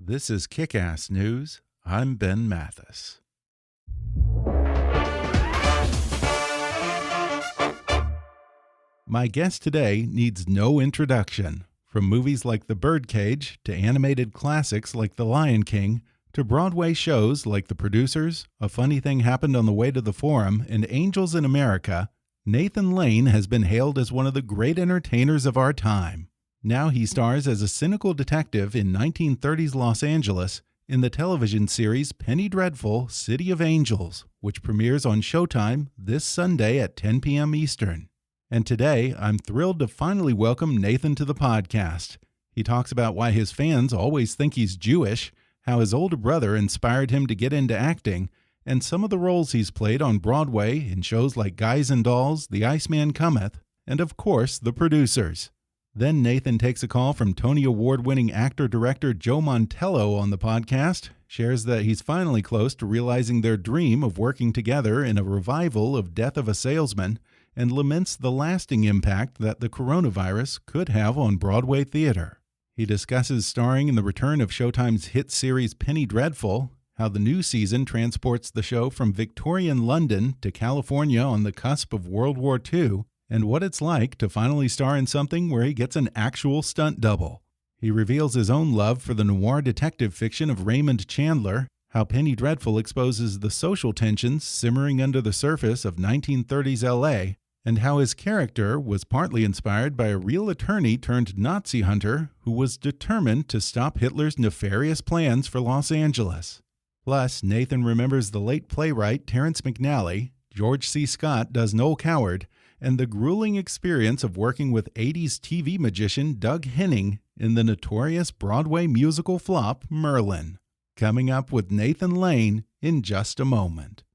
This is Kick-Ass News. I'm Ben Mathis. My guest today needs no introduction. From movies like The Birdcage to animated classics like The Lion King to Broadway shows like The Producers, A Funny Thing Happened on the Way to the Forum, and Angels in America, Nathan Lane has been hailed as one of the great entertainers of our time. Now he stars as a cynical detective in 1930s Los Angeles in the television series Penny Dreadful, City of Angels, which premieres on Showtime this Sunday at 10 p.m. Eastern. And today, I'm thrilled to finally welcome Nathan to the podcast. He talks about why his fans always think he's Jewish, how his older brother inspired him to get into acting, and some of the roles he's played on Broadway in shows like Guys and Dolls, The Iceman Cometh, and of course, The Producers. Then Nathan takes a call from Tony Award-winning actor-director Joe Mantello on the podcast, shares that he's finally close to realizing their dream of working together in a revival of Death of a Salesman, and laments the lasting impact that the coronavirus could have on Broadway theater. He discusses starring in the return of Showtime's hit series Penny Dreadful, how the new season transports the show from Victorian London to California on the cusp of World War II, and what it's like to finally star in something where he gets an actual stunt double. He reveals his own love for the noir detective fiction of Raymond Chandler, how Penny Dreadful exposes the social tensions simmering under the surface of 1930s LA, and how his character was partly inspired by a real attorney turned Nazi hunter who was determined to stop Hitler's nefarious plans for Los Angeles. Plus, Nathan remembers the late playwright Terrence McNally, George C. Scott does Noel Coward, and the grueling experience of working with 80s TV magician Doug Henning in the notorious Broadway musical flop Merlin. Coming up with Nathan Lane in just a moment.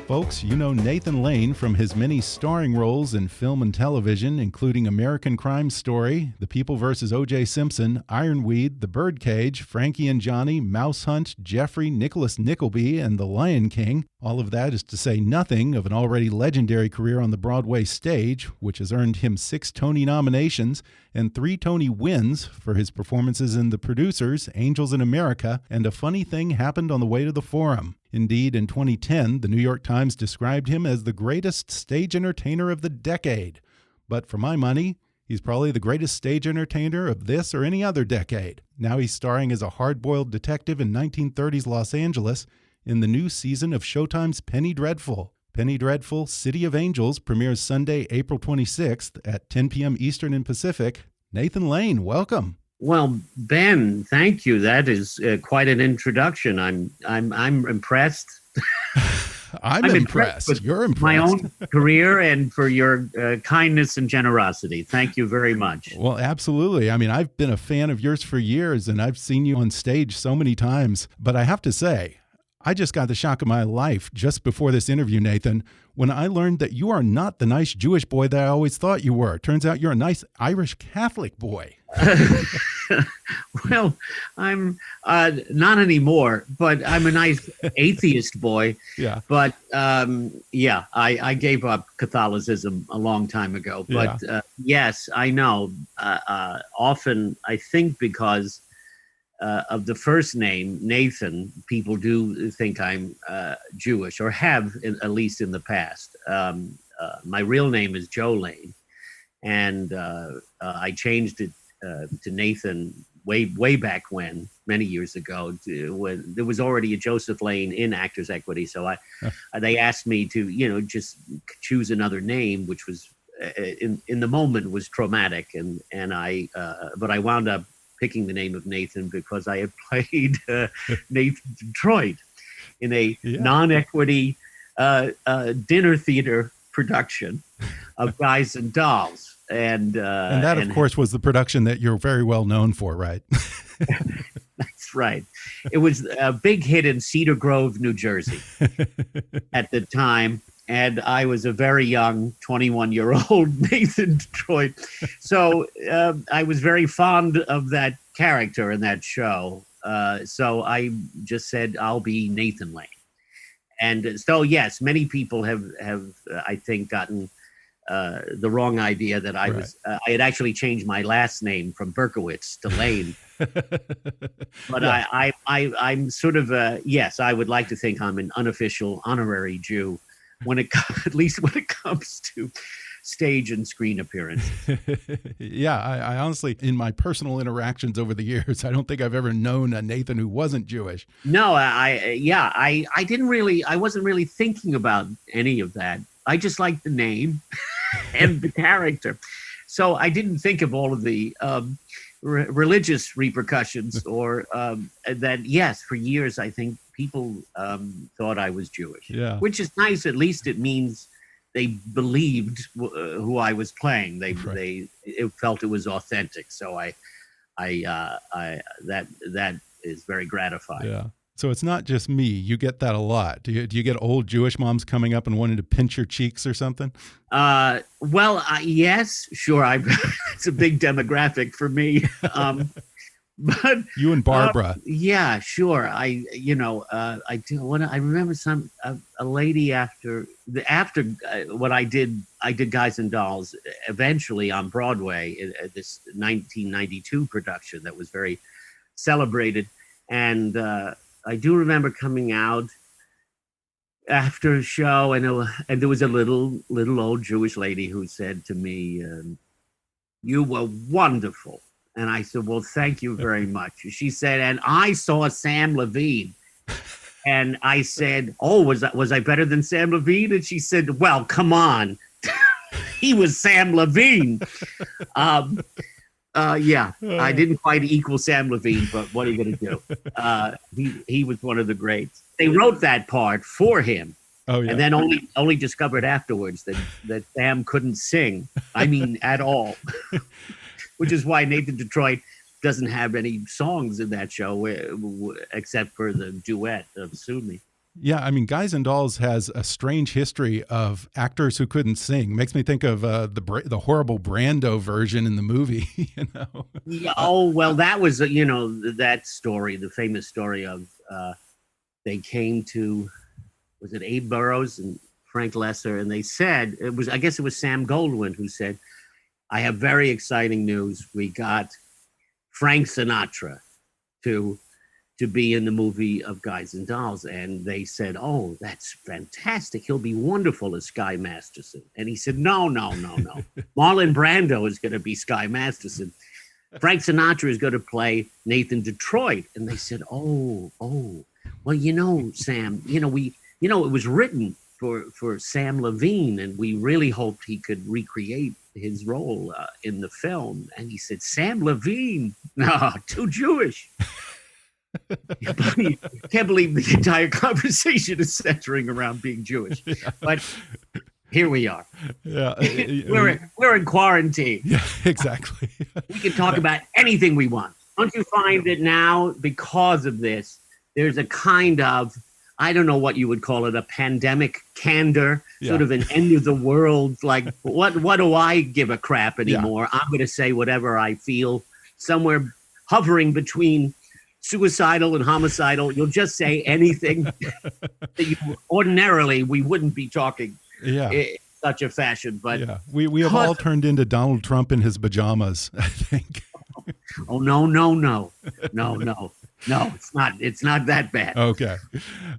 Folks, you know Nathan Lane from his many starring roles in film and television, including American Crime Story, The People vs. O.J. Simpson, Ironweed, The Birdcage, Frankie and Johnny, Mouse Hunt, Jeffrey, Nicholas Nickleby, and The Lion King. All of that is to say nothing of an already legendary career on the Broadway stage, which has earned him 6 Tony nominations and 3 Tony wins for his performances in The Producers, Angels in America, and A Funny Thing Happened on the Way to the Forum. Indeed, in 2010, the New York Times described him as the greatest stage entertainer of the decade. But for my money, he's probably the greatest stage entertainer of this or any other decade. Now he's starring as a hard-boiled detective in 1930s Los Angeles in the new season of Showtime's Penny Dreadful. Penny Dreadful, City of Angels premieres Sunday, April 26th at 10 p.m. Eastern and Pacific. Nathan Lane, welcome. Well, Ben, thank you. That is quite an introduction. I'm impressed. I'm impressed. With You're impressed. My own career and for your kindness and generosity. Thank you very much. Well, absolutely. I mean, I've been a fan of yours for years, and I've seen you on stage so many times. But I have to say, I just got the shock of my life just before this interview, Nathan, when I learned that you are not the nice Jewish boy that I always thought you were. Turns out you're a nice Irish Catholic boy. Well, I'm not anymore, but I'm a nice atheist boy. Yeah. But I gave up Catholicism a long time ago. But yes, I know. Often I think because of the first name, Nathan, people do think I'm Jewish, or have, at least in the past. My real name is Joe Lane, and I changed it to Nathan way back when, many years ago, when there was already a Joseph Lane in Actors Equity. So they asked me to, just choose another name, which was in the moment was traumatic, but I wound up picking the name of Nathan because I had played Nathan Detroit in a non-equity dinner theater production of Guys and Dolls. And that, of course, was the production that you're very well known for, right? That's right. It was a big hit in Cedar Grove, New Jersey at the time. and I was a very young 21-year-old Nathan Detroit. So I was very fond of that character in that show. So I just said, I'll be Nathan Lane. And so, yes, many people have I think, gotten the wrong idea that I was. I had actually changed my last name from Berkowitz to Lane. But yeah. I'm sort of yes, I would like to think I'm an unofficial honorary Jew when it at least when it comes to stage and screen appearance. Yeah, I honestly, in my personal interactions over the years, I don't think I've ever known a Nathan who wasn't Jewish. No, I wasn't really thinking about any of that. I just liked the name and the character. So I didn't think of all of the religious repercussions or that. Yes, for years, I think people thought I was Jewish, which is nice. At least it means they believed who I was playing. They felt it was authentic. So that is very gratifying. Yeah. So it's not just me. You get that a lot. Do you get old Jewish moms coming up and wanting to pinch your cheeks or something? Yes, sure. It's a big demographic for me. But you and Barbara. Yeah, sure. I remember a lady after what I did Guys and Dolls eventually on Broadway, this 1992 production that was very celebrated. And I do remember coming out after a show, and there was a little old Jewish lady who said to me, "You were wonderful." And I said, "Well, thank you very much." She said, "And I saw Sam Levine." And I said, "Oh, was I better than Sam Levine?" And she said, "Well, come on." He was Sam Levine. Yeah, I didn't quite equal Sam Levine, but what are you going to do? He was one of the greats. They wrote that part for him. Oh, yeah. And then only discovered afterwards that Sam couldn't sing. I mean, at all. Which is why Nathan Detroit doesn't have any songs in that show except for the duet of Sue Me. Yeah, I mean, Guys and Dolls has a strange history of actors who couldn't sing. Makes me think of the horrible Brando version in the movie. You know? Yeah, oh well, that was that story, the famous story of they came to, was it Abe Burrows and Frank Lesser, and they said I guess it was Sam Goldwyn who said, "I have very exciting news. We got Frank Sinatra to be in the movie of Guys and Dolls." And they said, "Oh, that's fantastic. He'll be wonderful as Sky Masterson." And he said, No. Marlon Brando is going to be Sky Masterson. Frank Sinatra is going to play Nathan Detroit. And they said, oh, well, Sam, it was written for Sam Levine, and we really hoped he could recreate his role in the film. And he said, "Sam Levine? No, too Jewish." Can't believe the entire conversation is centering around being Jewish. Yeah. But here we are. Yeah, we're in quarantine. Yeah, exactly. We can talk about anything we want. Don't you find that now, because of this, there's a kind of, I don't know what you would call it, a pandemic candor, sort of an end of the world. Like, what do I give a crap anymore? Yeah. I'm going to say whatever I feel, somewhere hovering between suicidal and homicidal. You'll just say anything that ordinarily we wouldn't be talking in such a fashion. But we have all turned into Donald Trump in his pajamas, I think. Oh, no, it's not that bad. Okay.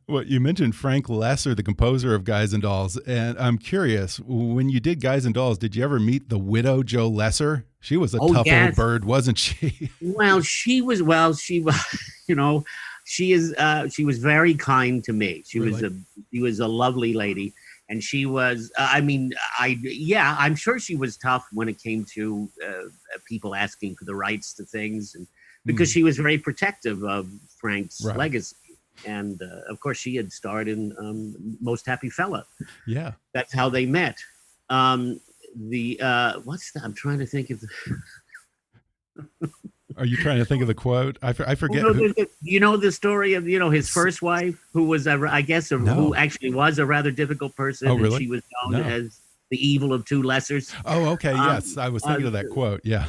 Well, you mentioned Frank Lesser, the composer of Guys and Dolls, and I'm curious, when you did Guys and Dolls, did you ever meet the widow Joe Lesser? She was a tough old bird, wasn't she? Well, she was, she was very kind to me. She was a lovely lady. And she was, I'm sure she was tough when it came to people asking for the rights to things, and because she was very protective of Frank's legacy. And of course, she had starred in Most Happy Fella. Yeah. That's how they met. I'm trying to think of Are you trying to think of the quote? I forget. Well, no, you know the story of his first wife, who was I guess who actually was a rather difficult person, oh, really? and she was known as the evil of two lessers. Oh, okay, yes, I was thinking of that quote. Yeah,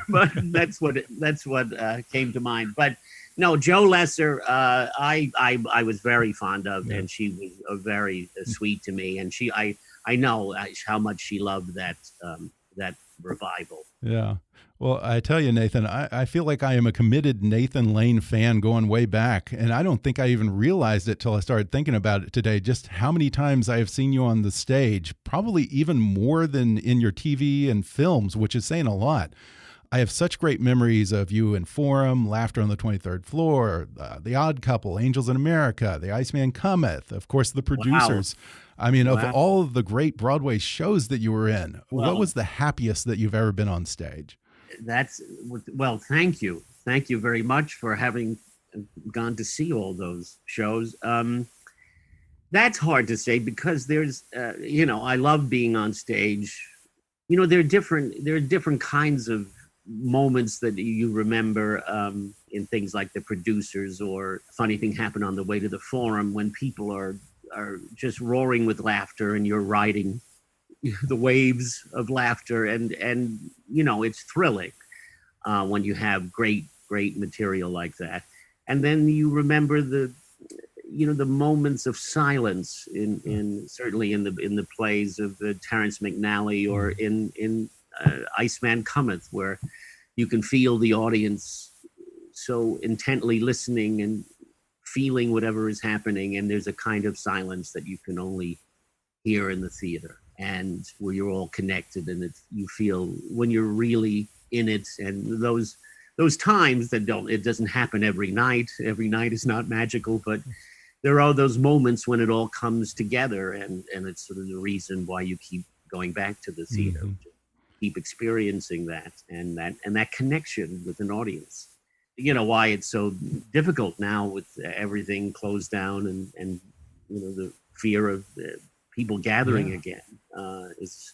but that's what came to mind. But no, Joe Lesser, I was very fond of, and she was very sweet to me, and I know how much she loved that revival. Yeah. Well, I tell you, Nathan, I feel like I am a committed Nathan Lane fan going way back. And I don't think I even realized it till I started thinking about it today, just how many times I have seen you on the stage, probably even more than in your TV and films, which is saying a lot. I have such great memories of you in Forum, Laughter on the 23rd Floor, The Odd Couple, Angels in America, The Iceman Cometh, of course, The Producers. Wow. I mean, of all of the great Broadway shows that you were in, what was the happiest that you've ever been on stage? Well, thank you. Thank you very much for having gone to see all those shows. That's hard to say because there's, I love being on stage. There are different kinds of moments that you remember in things like The Producers, or Funny Thing Happened on the Way to the Forum, when people are just roaring with laughter and you're riding the waves of laughter, and it's thrilling when you have great material like that. And then you remember the moments of silence in certainly in the plays of Terrence McNally, or in Iceman Cometh, where you can feel the audience so intently listening and feeling whatever is happening, and there's a kind of silence that you can only hear in the theater, and where you're all connected, and you feel when you're really in it. And those times it doesn't happen every night is not magical, but there are those moments when it all comes together, and it's sort of the reason why you keep going back to the theater, to keep experiencing that and that connection with an audience. Why it's so difficult now with everything closed down, and the fear of people gathering again. It's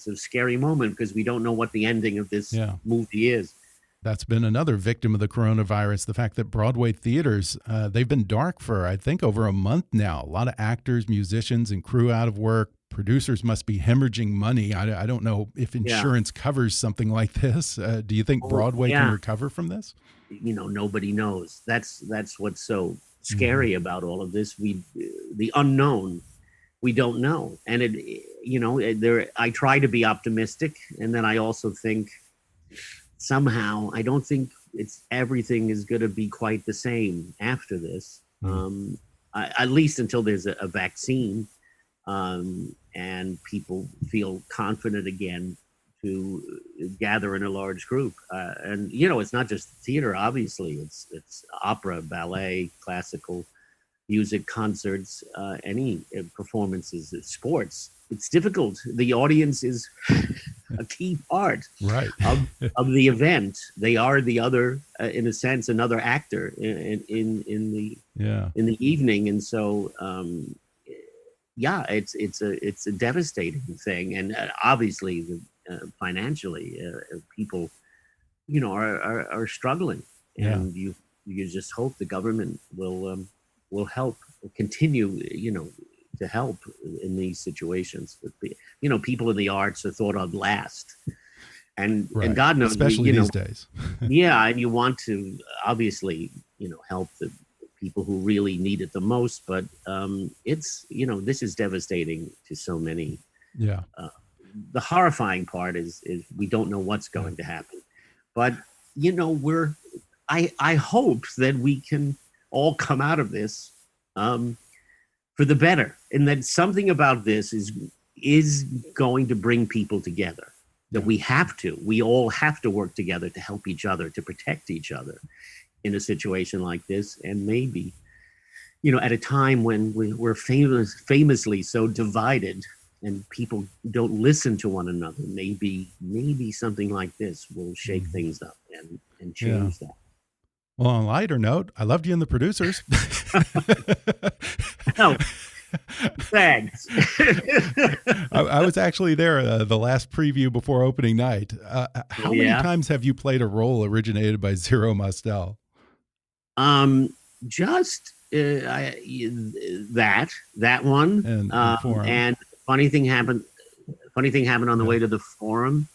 a scary moment, because we don't know what the ending of this movie is. That's been another victim of the coronavirus. The fact that Broadway theaters, they've been dark for, I think, over a month now. A lot of actors, musicians, and crew out of work. Producers must be hemorrhaging money. I don't know if insurance covers something like this. Do you think Broadway can recover from this? Nobody knows. That's what's so scary about all of this. The unknown, we don't know. And I try to be optimistic, and then I also think somehow I don't think everything is going to be quite the same after this. At least until there's a vaccine. And people feel confident again to gather in a large group. And it's not just theater, obviously. It's opera, ballet, classical music, concerts, any performances, sports. It's difficult. The audience is a key part of the event. They are the other, in a sense, another actor in the evening. And so, it's a devastating thing, and obviously, financially, people, are struggling, and you just hope the government will help, continue, to help in these situations. People in the arts are thought of last, and God knows, especially these days. And you want to obviously, help the people who really need it the most, but it's this is devastating to so many. The horrifying part is we don't know what's going to happen, but I hope that we can all come out of this for the better, and that something about this is going to bring people together, that we all have to work together to help each other, to protect each other in a situation like this. And maybe, at a time when we're famously so divided and people don't listen to one another, maybe something like this will shake things up and change that. Well, on a lighter note, I loved you in The Producers. Thanks. I was actually there the last preview before opening night. How many times have you played a role originated by Zero Mostel? Just that one. And funny thing happened on the way to the Forum.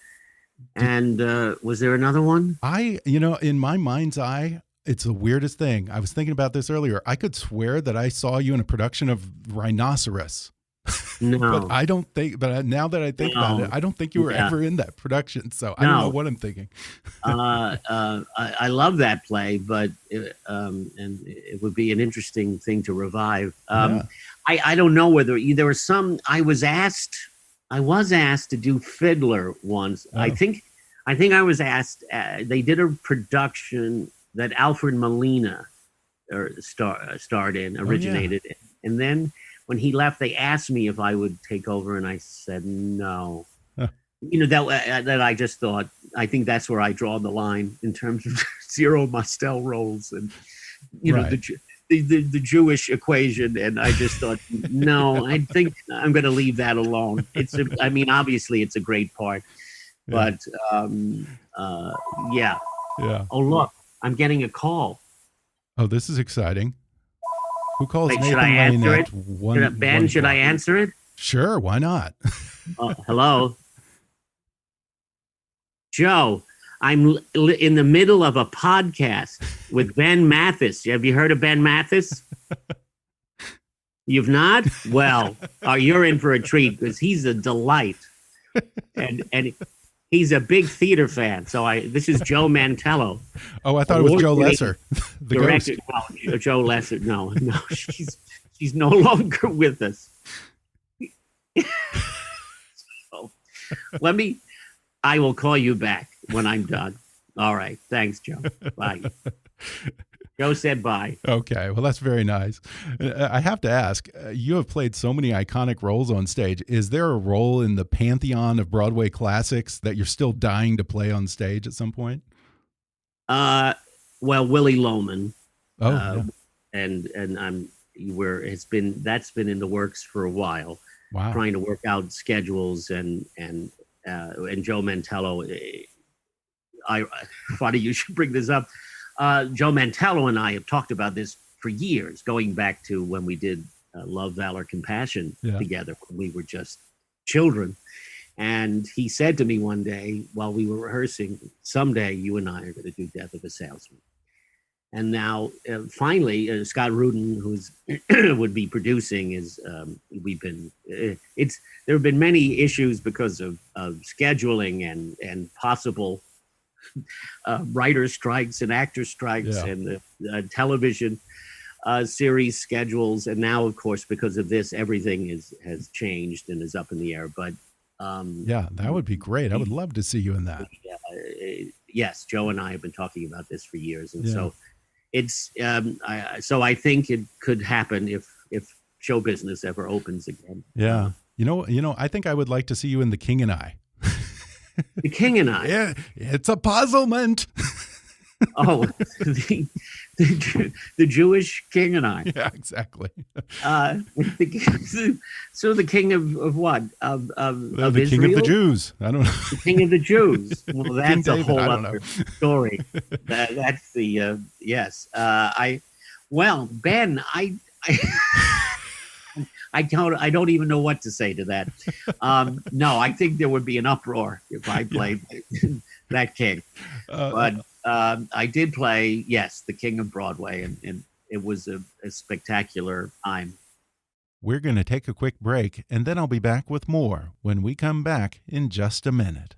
And was there another one? In my mind's eye, it's the weirdest thing. I was thinking about this earlier. I could swear that I saw you in a production of Rhinoceros. No, but I don't think. But now that I think about it, I don't think you were ever in that production. So I don't know what I'm thinking. I love that play, but and it would be an interesting thing to revive. I don't know whether there were some. I was asked to do Fiddler once. I think I was asked. They did a production that Alfred Molina starred in, originated in. And then when he left, they asked me if I would take over, and I said no. That I just thought, I think that's where I draw the line in terms of Zero Mostel roles and the Jewish equation. And I just thought, no, I think I'm going to leave that alone. Obviously it's a great part, but yeah. Oh, look. I'm getting a call. Oh, this is exciting. Who calls Wait, Nathan should I answer it? Ben, should I answer it? Sure, why not? Hello? Joe, I'm in the middle of a podcast with Ben Mathis. Have you heard of Ben Mathis? You've not? Well, you're in for a treat because he's a delight. And he's a big theater fan. So this is Joe Mantello. Oh, I thought it was Joe Lesser. The director. No, Joe Lesser. No, she's no longer with us. So, I will call you back when I'm done. All right. Thanks, Joe. Bye. Joe said bye. Okay. Well, that's very nice. I have to ask, you have played so many iconic roles on stage. Is there a role in the pantheon of Broadway classics that you're still dying to play on stage at some point? Well, Willie Loman. Oh, yeah. And that's been in the works for a while. Wow. Trying to work out schedules and Joe Mantello. Funny you should bring this up. Joe Mantello and I have talked about this for years, going back to when we did Love, Valor, Compassion together when we were just children. And he said to me one day while we were rehearsing, someday you and I are going to do Death of a Salesman. And now, finally, Scott Rudin, who's would be producing, there have been many issues because of scheduling and possible writer strikes and actor strikes and the television series schedules. And now, of course, because of this, everything has changed and is up in the air. But that would be great. I would love to see you in that. Yes, Joe and I have been talking about this for years. And so it's so I think it could happen if show business ever opens again. Yeah. I think I would like to see you in The King and I. The King and I. Yeah, it's a puzzlement. Oh, the Jewish King and I. Yeah, exactly. So the King of what? Of the Israel? King of the Jews. I don't know. The King of the Jews. Well, that's a whole other story. That's the yes. Ben, I don't even know what to say to that. No, I think there would be an uproar if I played that king. But I did play, the King of Broadway, and it was a spectacular time. We're going to take a quick break, and then I'll be back with more when we come back in just a minute.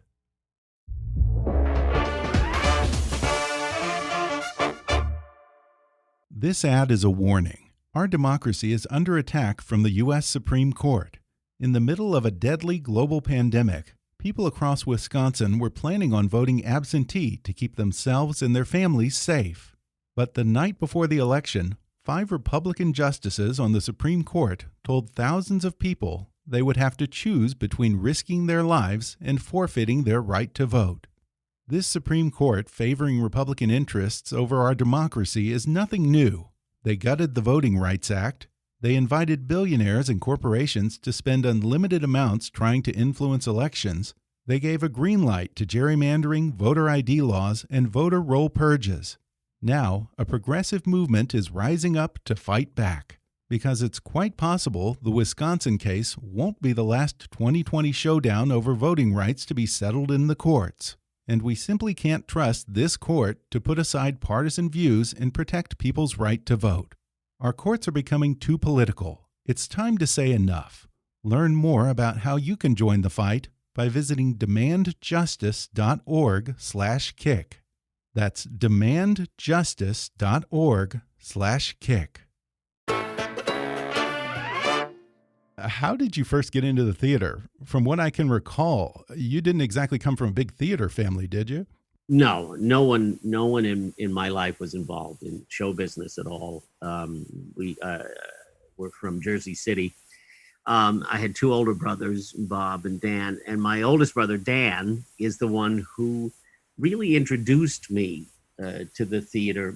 This ad is a warning. Our democracy is under attack from the U.S. Supreme Court. In the middle of a deadly global pandemic, people across Wisconsin were planning on voting absentee to keep themselves and their families safe. But the night before the election, 5 Republican justices on the Supreme Court told thousands of people they would have to choose between risking their lives and forfeiting their right to vote. This Supreme Court favoring Republican interests over our democracy is nothing new. They gutted the Voting Rights Act. They invited billionaires and corporations to spend unlimited amounts trying to influence elections. They gave a green light to gerrymandering, voter ID laws, and voter roll purges. Now, a progressive movement is rising up to fight back, because it's quite possible the Wisconsin case won't be the last 2020 showdown over voting rights to be settled in the courts. And we simply can't trust this court to put aside partisan views and protect people's right to vote. Our courts are becoming too political. It's time to say enough. Learn more about how you can join the fight by visiting demandjustice.org/kick. That's demandjustice.org/kick. How did you first get into the theater? From what I can recall, you didn't exactly come from a big theater family, did you? No one in my life was involved in show business at all. We were from Jersey City. I had two older brothers, Bob and Dan, and my oldest brother, Dan, is the one who really introduced me to the theater.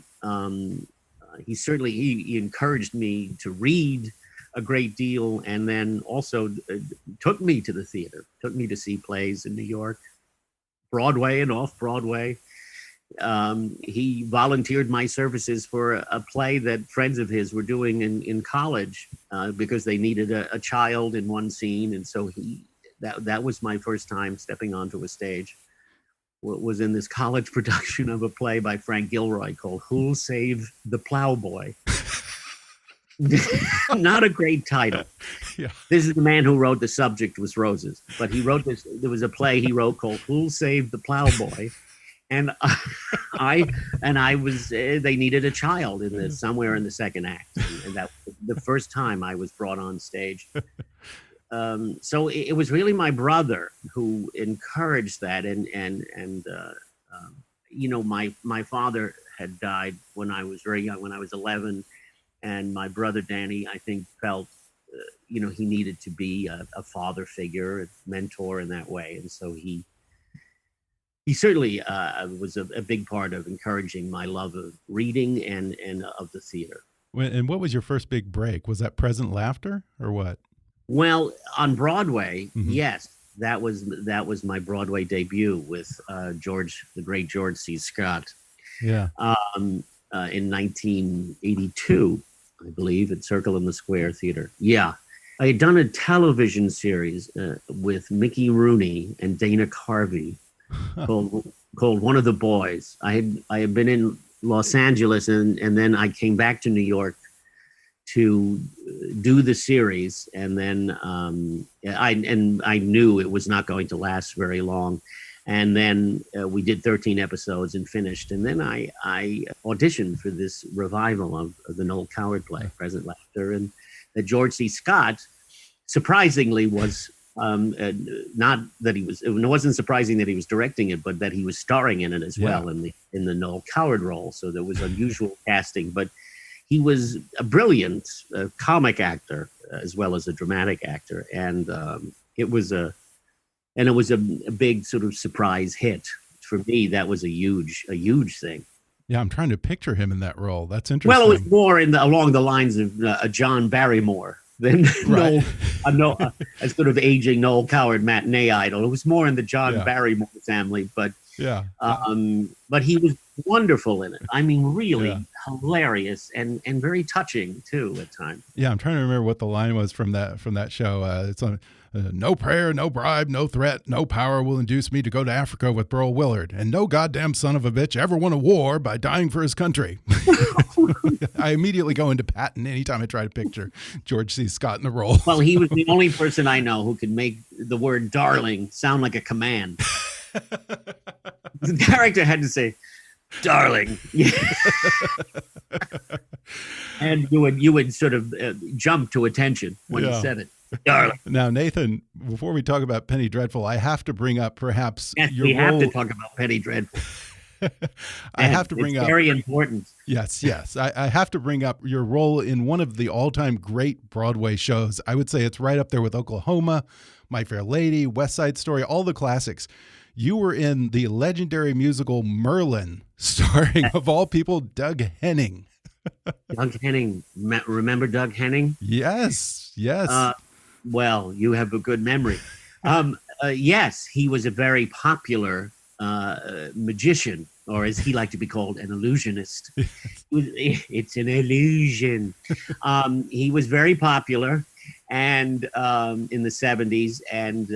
He encouraged me to read a great deal, and then also took me to the theater, took me to see plays in New York, Broadway and off Broadway. He volunteered my services for a play that friends of his were doing in college because they needed a child in one scene. And so that was my first time stepping onto a stage. Was in this college production of a play by Frank Gilroy called Who'll Save the Plowboy? Not a great title. Yeah. This is the man who wrote The Subject Was Roses, but he wrote this. There was a play he wrote called Who'll Save the Plowboy? And I was, they needed a child somewhere in the second act. And that the first time I was brought on stage. So it was really my brother who encouraged that. My father had died when I was very young, when I was 11. And my brother, Danny, I think felt, he needed to be a father figure, a mentor in that way. And so he certainly was a big part of encouraging my love of reading and of the theater. And what was your first big break? Was that Present Laughter or what? Well, on Broadway, yes, that was my Broadway debut with the great George C. Scott. Yeah. In 1982, I believe, at Circle in the Square Theater. Yeah. I had done a television series with Mickey Rooney and Dana Carvey called One of the Boys. I had been in Los Angeles and then I came back to New York to do the series. And then I knew it was not going to last very long. And then we did 13 episodes and finished. And then I auditioned for this revival of the Noel Coward play, Present Laughter. And that George C. Scott, surprisingly, was not that it wasn't surprising that he was directing it, but that he was starring in it as well in the Noel Coward role. So there was unusual casting. But he was a brilliant comic actor as well as a dramatic actor. And it was a big sort of surprise hit for me. That was a huge thing. Yeah, I'm trying to picture him in that role. That's interesting. Well, it was more along the lines of a John Barrymore than right. a sort of aging Noel Coward matinee idol. It was more in the John Barrymore family, but but he was wonderful in it. I mean, really hilarious and very touching too at times. Yeah, I'm trying to remember what the line was from that show. It's on. No prayer, no bribe, no threat, no power will induce me to go to Africa with Burl Willard, and no goddamn son of a bitch ever won a war by dying for his country. I immediately go into Patton anytime I try to picture George C. Scott in the role. Well, he was the only person I know who could make the word darling sound like a command. The character had to say, darling. And you would sort of jump to attention when he said it. Darling. Now, Nathan, before we talk about Penny Dreadful, I have to bring up perhaps your role. We have to talk about Penny Dreadful. I have to bring up. Very important. Yes. I have to bring up your role in one of the all-time great Broadway shows. I would say it's right up there with Oklahoma, My Fair Lady, West Side Story, all the classics. You were in the legendary musical Merlin, starring, of all people, Doug Henning. Doug Henning. Remember Doug Henning? Yes, yes. Uh, well, you have a good memory. Yes, he was a very popular magician, or as he liked to be called, an illusionist. It's an illusion. He was very popular, and in the 70s, and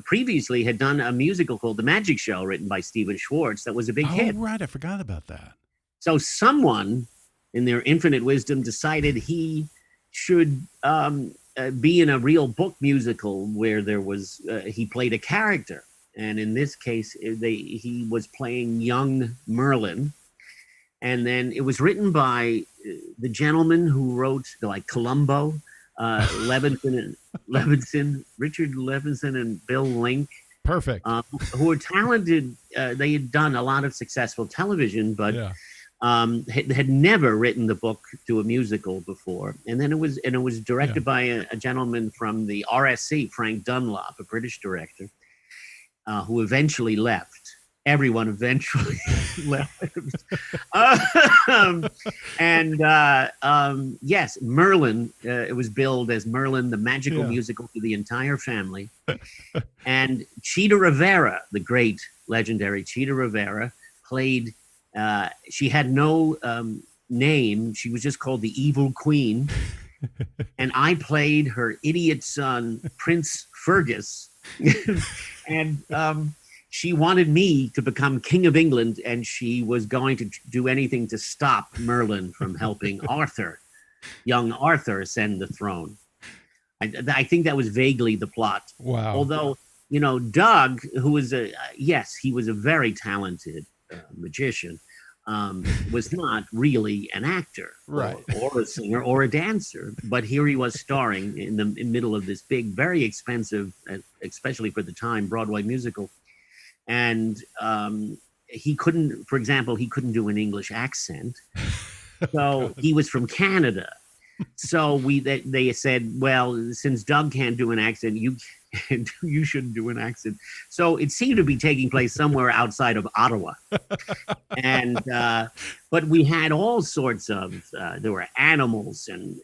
previously had done a musical called The Magic Show, written by Stephen Schwartz, that was a big hit. Oh, right. I forgot about that. So someone, in their infinite wisdom, decided he should be in a real book musical where there was he played a character, and in this case, he was playing young Merlin. And then it was written by the gentleman who wrote like Columbo, Levinson, Richard Levinson, and Bill Link. Perfect. Who were talented. They had done a lot of successful television, but had never written the book to a musical before. And then it was directed by a gentleman from the RSC, Frank Dunlop, a British director, who eventually left. Everyone eventually left. Yes, Merlin. It was billed as Merlin, the magical musical for the entire family. And Chita Rivera, the great, legendary Chita Rivera, played. She had no name. She was just called the Evil Queen. And I played her idiot son, Prince Fergus. And she wanted me to become King of England, and she was going to do anything to stop Merlin from helping young Arthur, ascend the throne. I think that was vaguely the plot. Wow. Although, Doug, who was he was a very talented magician, was not really an actor, right, or a singer or a dancer. But here he was starring in the middle of this big, very expensive, especially for the time, Broadway musical. And he couldn't, for example, do an English accent. So he was from Canada. So they said, well, since Doug can't do an accent, you shouldn't do an accent. So it seemed to be taking place somewhere outside of Ottawa. And but we had all sorts of there were animals and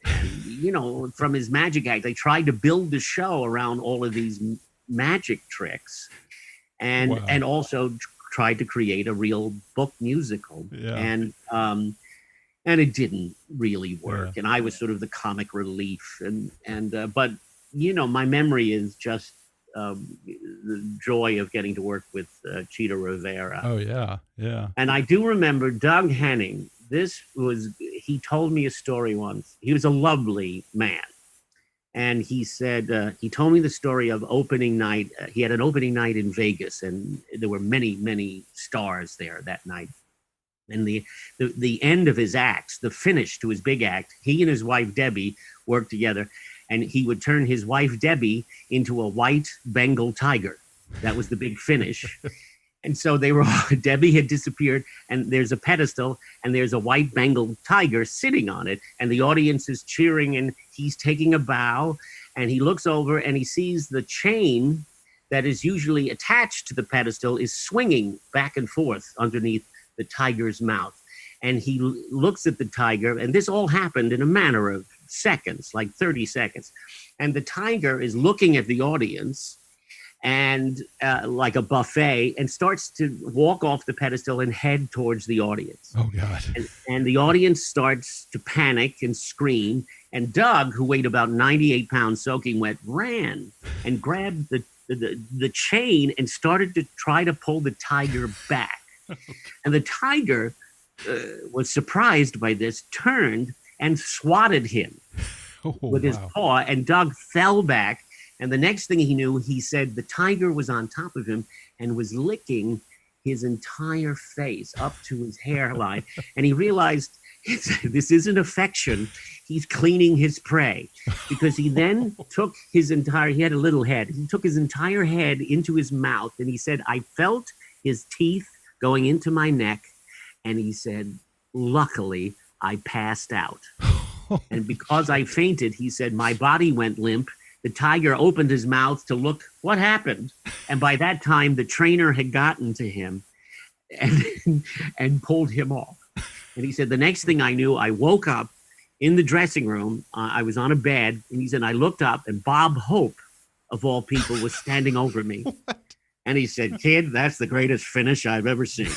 from his magic act, they tried to build the show around all of these magic tricks. And also tried to create a real book musical. And it didn't really work. And I was sort of the comic relief. But my memory is just the joy of getting to work with Chita Rivera. Oh yeah. And I do remember Doug Henning. He told me a story once. He was a lovely man. And he said, he told me the story of opening night. He had an opening night in Vegas, and there were many, many stars there that night. And the end of his acts, the finish to his big act, he and his wife, Debbie, worked together, and he would turn his wife, Debbie, into a white Bengal tiger. That was the big finish. And so Debbie had disappeared, and there's a pedestal, and there's a white Bengal tiger sitting on it, and the audience is cheering, and he's taking a bow, and he looks over, and he sees the chain that is usually attached to the pedestal is swinging back and forth underneath the tiger's mouth. And he looks at the tiger, and this all happened in a matter of seconds, like 30 seconds. And the tiger is looking at the audience, and like a buffet, and starts to walk off the pedestal and head towards the audience. Oh, God. And the audience starts to panic and scream. And Doug, who weighed about 98 pounds soaking wet, ran and grabbed the chain and started to try to pull the tiger back. And the tiger was surprised by this, turned and swatted him with his paw, and Doug fell back. And the next thing he knew, he said the tiger was on top of him and was licking his entire face up to his hairline. And he realized this isn't affection. He's cleaning his prey, because he then took he had a little head. He took his entire head into his mouth, and he said, I felt his teeth going into my neck. And he said, luckily, I passed out. And because I fainted, he said, my body went limp. The tiger opened his mouth to look what happened. And by that time, the trainer had gotten to him and pulled him off. And he said, the next thing I knew, I woke up in the dressing room. I was on a bed, and he said, I looked up, and Bob Hope, of all people, was standing over me. What? And he said, kid, that's the greatest finish I've ever seen.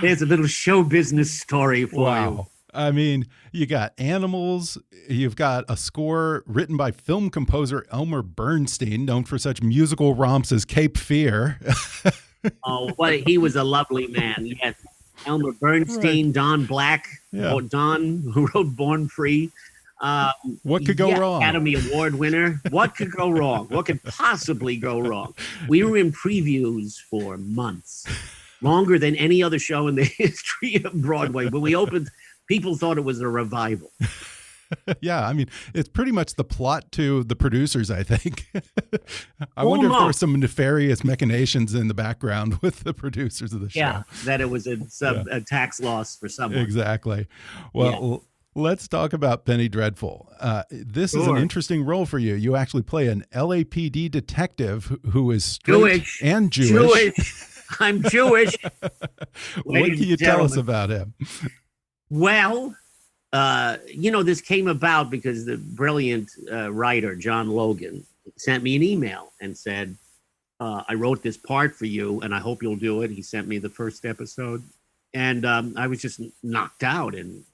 There's a little show business story for you. I mean, you got animals, you've got a score written by film composer Elmer Bernstein, known for such musical romps as Cape Fear. Oh, well, he was a lovely man. Yes. Elmer Bernstein, right. Don Black, Don, who wrote Born Free. What could go wrong? Academy Award winner. What could go wrong? What could possibly go wrong? We were in previews for months, longer than any other show in the history of Broadway. When we opened, people thought it was a revival. Yeah, I mean, it's pretty much the plot to The Producers, I think. I wonder if there were some nefarious machinations in the background with the producers of the show. Yeah, that it was a tax loss for someone. Exactly. Well, let's talk about Penny Dreadful. This is an interesting role for you. You actually play an LAPD detective who is straight and Jewish. I'm Jewish. What can you tell us about him? Well, this came about because the brilliant writer, John Logan, sent me an email and said, I wrote this part for you, and I hope you'll do it. He sent me the first episode. And I was just knocked out and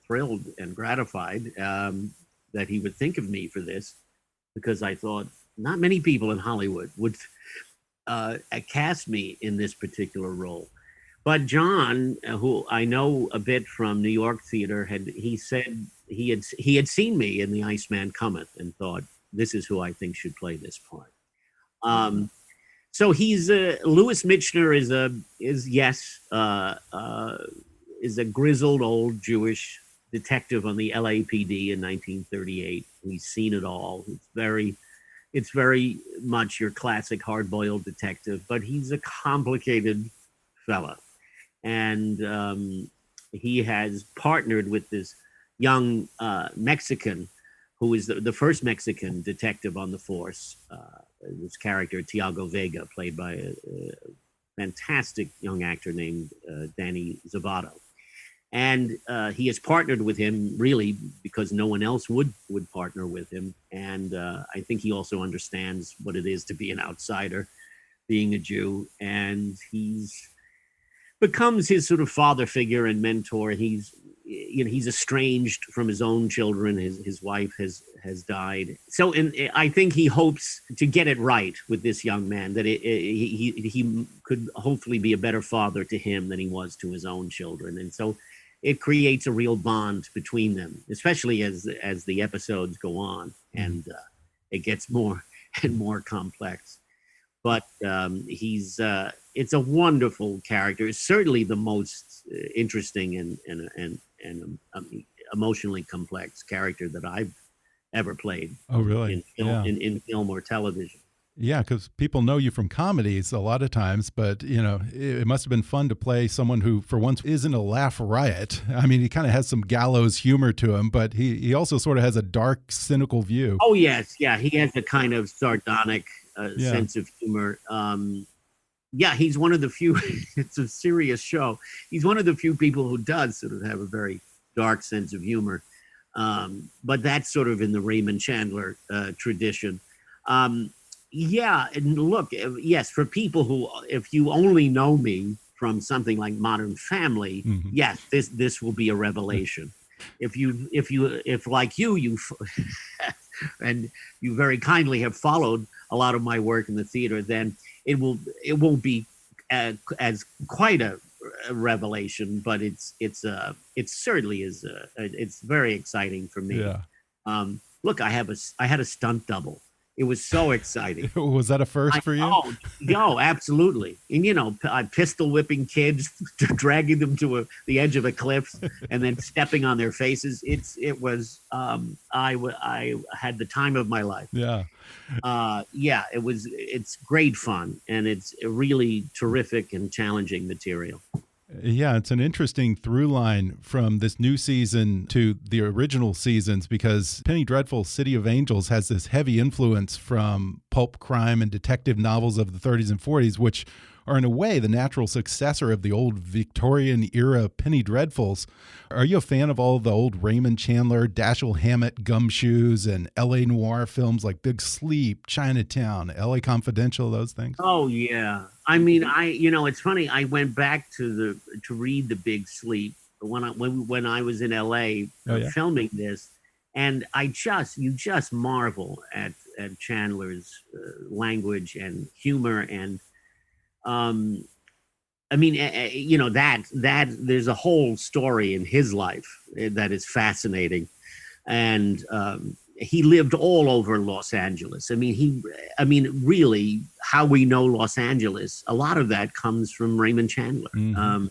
thrilled and gratified that he would think of me for this, because I thought not many people in Hollywood would cast me in this particular role. But John, who I know a bit from New York theater, he said he had seen me in The Iceman Cometh and thought, this is who I think should play this part. So he's Louis Mitchner is a grizzled old Jewish detective on the LAPD in 1938. He's seen it all. It's very much your classic hard-boiled detective, but he's a complicated fella. And he has partnered with this young Mexican who is the first Mexican detective on the force. This character, Tiago Vega, played by a fantastic young actor named Danny Zavato. And he has partnered with him really because no one else would partner with him. And I think he also understands what it is to be an outsider, being a Jew. And he's becomes his sort of father figure and mentor. He's estranged from his own children. His wife has died. So I think he hopes to get it right with this young man, that he could hopefully be a better father to him than he was to his own children. And so it creates a real bond between them, especially as the episodes go on and it gets more and more complex. But it's a wonderful character. It's certainly the most interesting and emotionally complex character that I've ever played. Oh, really? In film or television. Yeah, because people know you from comedies a lot of times, but it must have been fun to play someone who, for once, isn't a laugh riot. I mean, he kind of has some gallows humor to him, but he also sort of has a dark, cynical view. Oh yes, yeah, he has a kind of sardonic sense of humor. He's one of the few. It's a serious show. He's one of the few people who does sort of have a very dark sense of humor, but that's sort of in the Raymond Chandler tradition. And look, yes, for people who, if you only know me from something like Modern Family, yes, this will be a revelation. If like you and you very kindly have followed a lot of my work in the theater, then it won't be as quite a revelation, but it certainly is. It's very exciting for me. Yeah. Look, I had a stunt double. It was so exciting. Was that a first for you? Oh, absolutely. And, I pistol whipping kids, dragging them to the edge of a cliff and then stepping on their faces. It was, I had the time of my life. Yeah. It's great fun, and it's really terrific and challenging material. Yeah, it's an interesting through line from this new season to the original seasons, because Penny Dreadful City of Angels has this heavy influence from pulp crime and detective novels of the 30s and 40s, which are in a way the natural successor of the old Victorian era penny dreadfuls. Are you a fan of all the old Raymond Chandler, Dashiell Hammett gumshoes, and LA noir films like Big Sleep, Chinatown, LA Confidential, those things? Oh yeah. I mean, it's funny. I went back to read the Big Sleep when I was in LA filming this, and you just marvel at Chandler's language and humor, and I mean, that there's a whole story in his life that is fascinating, and he lived all over Los Angeles. I mean, really, how we know Los Angeles, a lot of that comes from Raymond Chandler. Mm-hmm.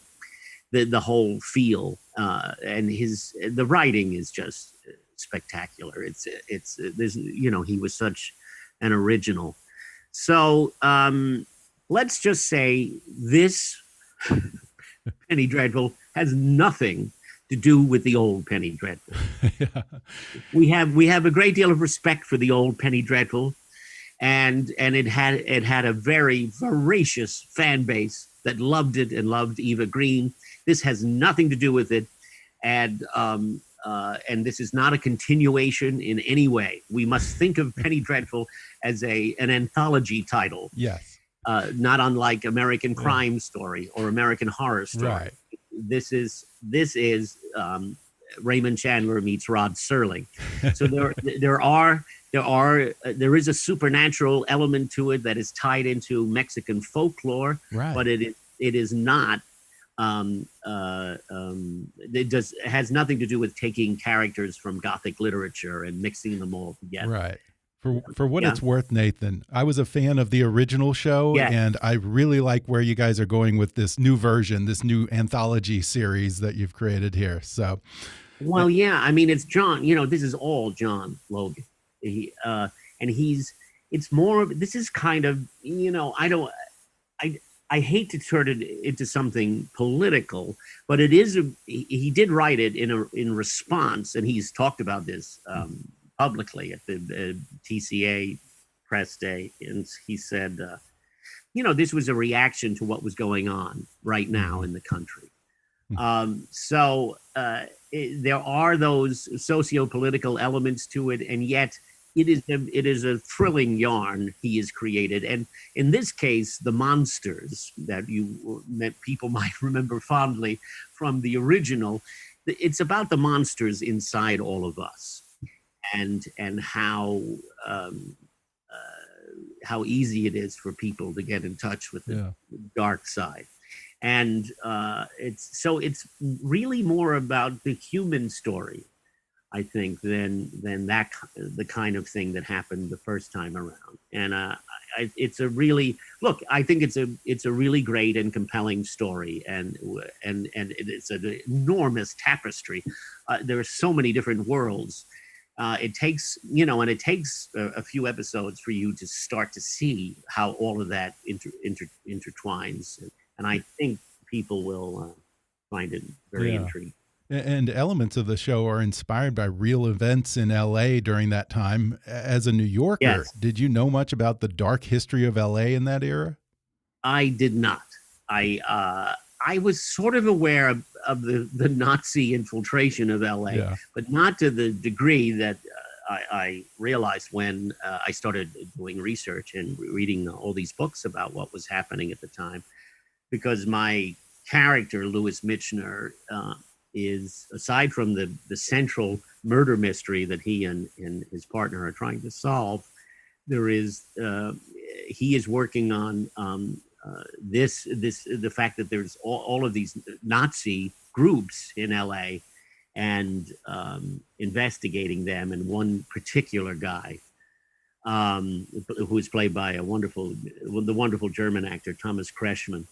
The whole feel and the writing is just spectacular. He was such an original. So let's just say this Penny Dreadful has nothing to do with the old Penny Dreadful. Yeah. We have a great deal of respect for the old Penny Dreadful, and it had a very voracious fan base that loved it and loved Eva Green. This has nothing to do with it, and this is not a continuation in any way. We must think of Penny Dreadful as an anthology title. Yes. Not unlike American Crime Story or American Horror Story. Right. This is Raymond Chandler meets Rod Serling. So there is a supernatural element to it that is tied into Mexican folklore, right. But it is not. It has nothing to do with taking characters from Gothic literature and mixing them all together. Right. For what it's worth, Nathan, I was a fan of the original show, and I really like where you guys are going with this new version, this new anthology series that you've created here. So, well, I mean, it's John. This is all John Logan. It's more of, this is kind of, I hate to turn it into something political, but it is. He did write it in response, and he's talked about this publicly at the TCA press day, and he said, this was a reaction to what was going on right now in the country. There are those socio-political elements to it, and yet it is a thrilling yarn he has created. And in this case, the monsters that people might remember fondly from the original, it's about the monsters inside all of us, and how easy it is for people to get in touch with the dark side. And it's really more about the human story, I think, than the kind of thing that happened the first time around. And I think it's a really great and compelling story, and it's an enormous tapestry. There are so many different worlds. It takes a few episodes for you to start to see how all of that intertwines, and I think people will find it very intriguing. And elements of the show are inspired by real events in LA during that time. As a New Yorker, did you know much about the dark history of LA in that era? I did not. I was sort of aware of the Nazi infiltration of LA, but not to the degree that I realized when I started doing research and reading all these books about what was happening at the time. Because my character, Louis Michener, is, aside from the central murder mystery that he and his partner are trying to solve, he is working on the fact that there's all of these Nazi groups in LA, and investigating them, and one particular guy who is played by the wonderful German actor Thomas Kretschmann.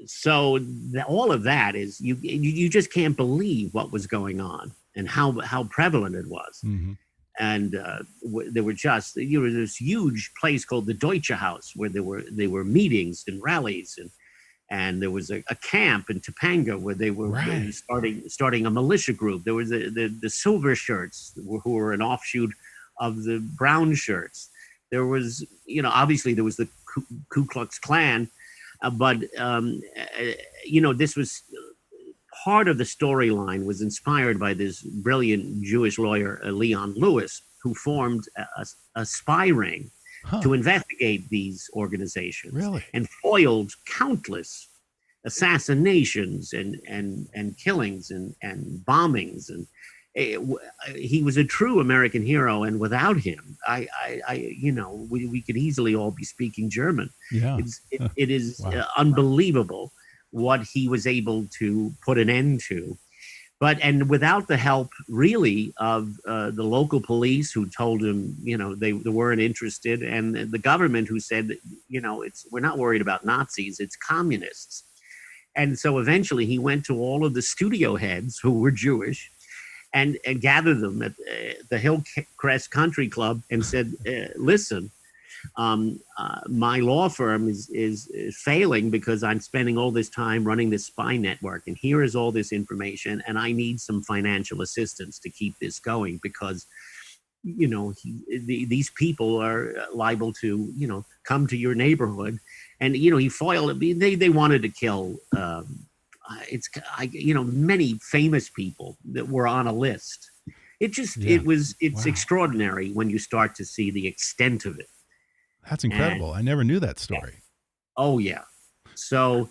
So all of that is, you just can't believe what was going on and how prevalent it was. Mm-hmm. And there were this huge place called the Deutsche House, where there were meetings and rallies, and there was a camp in Topanga where they were starting a militia group. There was the Silver Shirts, who were an offshoot of the Brown Shirts. There was, obviously there was the Ku Klux Klan, But this was part of the storyline was inspired by this brilliant Jewish lawyer, Leon Lewis, who formed a spy ring to investigate these organizations, and foiled countless assassinations and killings and bombings. And he was a true American hero. And without him, we could easily all be speaking German. Yeah. It is unbelievable what he was able to put an end to. And without the help, really, of the local police, who told him, they weren't interested, and the government, who said, we're not worried about Nazis, it's communists. And so eventually he went to all of the studio heads who were Jewish and gathered them at the Hillcrest Country Club and said, listen, my law firm is failing because I'm spending all this time running this spy network, and here is all this information, and I need some financial assistance to keep this going, because these people are liable to come to your neighborhood. And he foiled it. They wanted to kill many famous people that were on a list. It's extraordinary when you start to see the extent of it. That's incredible. I never knew that story. Oh, yeah. So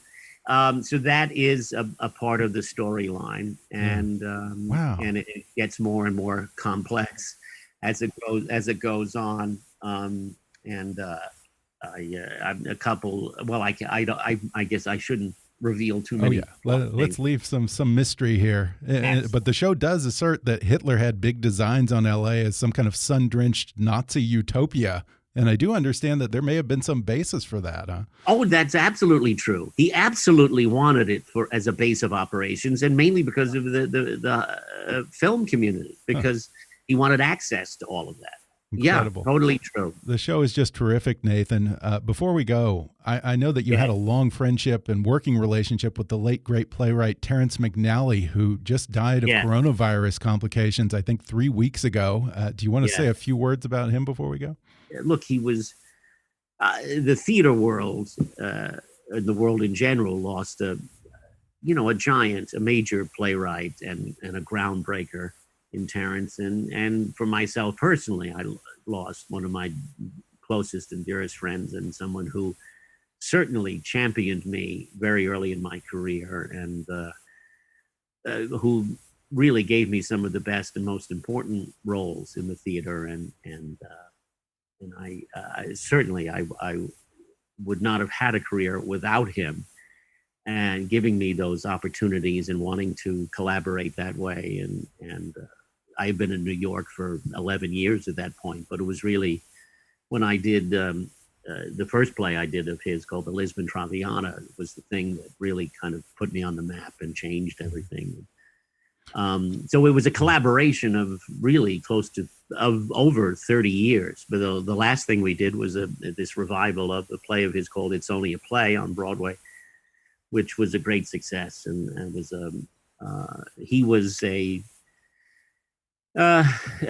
that is a part of the storyline, and and it gets more and more complex as it goes on. I'm a couple. Well, I guess I shouldn't reveal too many. Oh yeah, let's leave some mystery here. Yes. But the show does assert that Hitler had big designs on L.A. as some kind of sun-drenched Nazi utopia. And I do understand that there may have been some basis for that. Huh? Oh, that's absolutely true. He absolutely wanted it as a base of operations, and mainly because of the film community, because he wanted access to all of that. Incredible. Yeah, totally true. The show is just terrific, Nathan. Before we go, I know that you had a long friendship and working relationship with the late, great playwright Terrence McNally, who just died of coronavirus complications, I think 3 weeks ago. Do you want to say a few words about him before we go? Look, he was the theater world, the world in general, lost a giant, a major playwright and a groundbreaker in Terrence. And for myself personally, I lost one of my closest and dearest friends, and someone who certainly championed me very early in my career, and who really gave me some of the best and most important roles in the theater. And I certainly would not have had a career without him, and giving me those opportunities and wanting to collaborate that way. And I've been in New York for 11 years at that point, but it was really when I did the first play I did of his, called The Lisbon Traviata, was the thing that really kind of put me on the map and changed everything. So it was a collaboration of really of over 30 years. But the last thing we did was this revival of a play of his called It's Only a Play on Broadway, which was a great success. And was he was a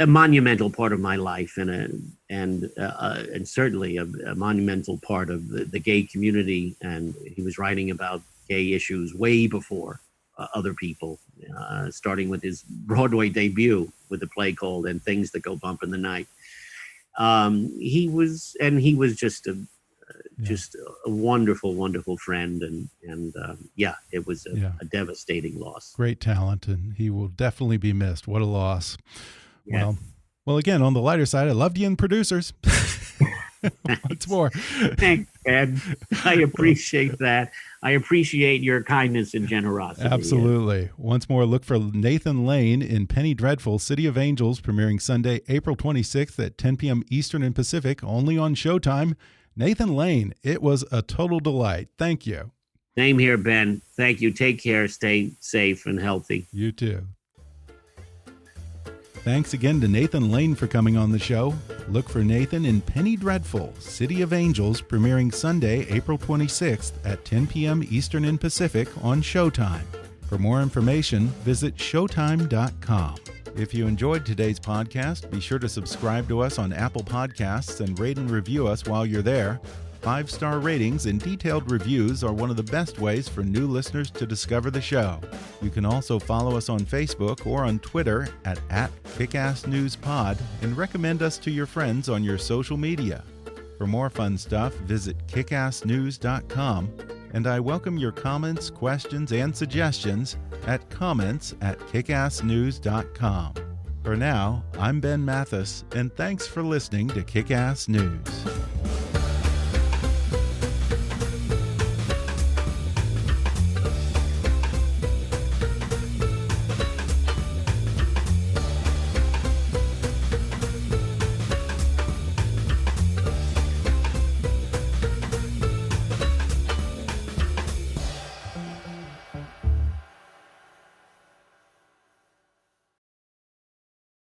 monumental part of my life, and certainly a monumental part of the gay community. And he was writing about gay issues way before other people, starting with his Broadway debut with a play called And Things That Go Bump in the Night. He was just a wonderful, wonderful friend, and it was a devastating loss. Great talent, and he will definitely be missed. What a loss. Yeah. Well, again, on the lighter side, I loved you in Producers. What's more? Thanks, Ed. I appreciate that. I appreciate your kindness and generosity. Absolutely. Once more, look for Nathan Lane in Penny Dreadful, City of Angels, premiering Sunday, April 26th at 10 p.m. Eastern and Pacific, only on Showtime. Nathan Lane, it was a total delight. Thank you. Same here, Ben. Thank you. Take care. Stay safe and healthy. You too. Thanks again to Nathan Lane for coming on the show. Look for Nathan in Penny Dreadful, City of Angels, premiering Sunday, April 26th at 10 p.m. Eastern and Pacific on Showtime. For more information, visit Showtime.com. If you enjoyed today's podcast, be sure to subscribe to us on Apple Podcasts and rate and review us while you're there. 5-star ratings and detailed reviews are one of the best ways for new listeners to discover the show. You can also follow us on Facebook or on Twitter at @KickassNewsPod and recommend us to your friends on your social media. For more fun stuff, visit kickassnews.com, and I welcome your comments, questions, and suggestions at comments@kickassnews.com. For now, I'm Ben Mathis, and thanks for listening to Kick-Ass News.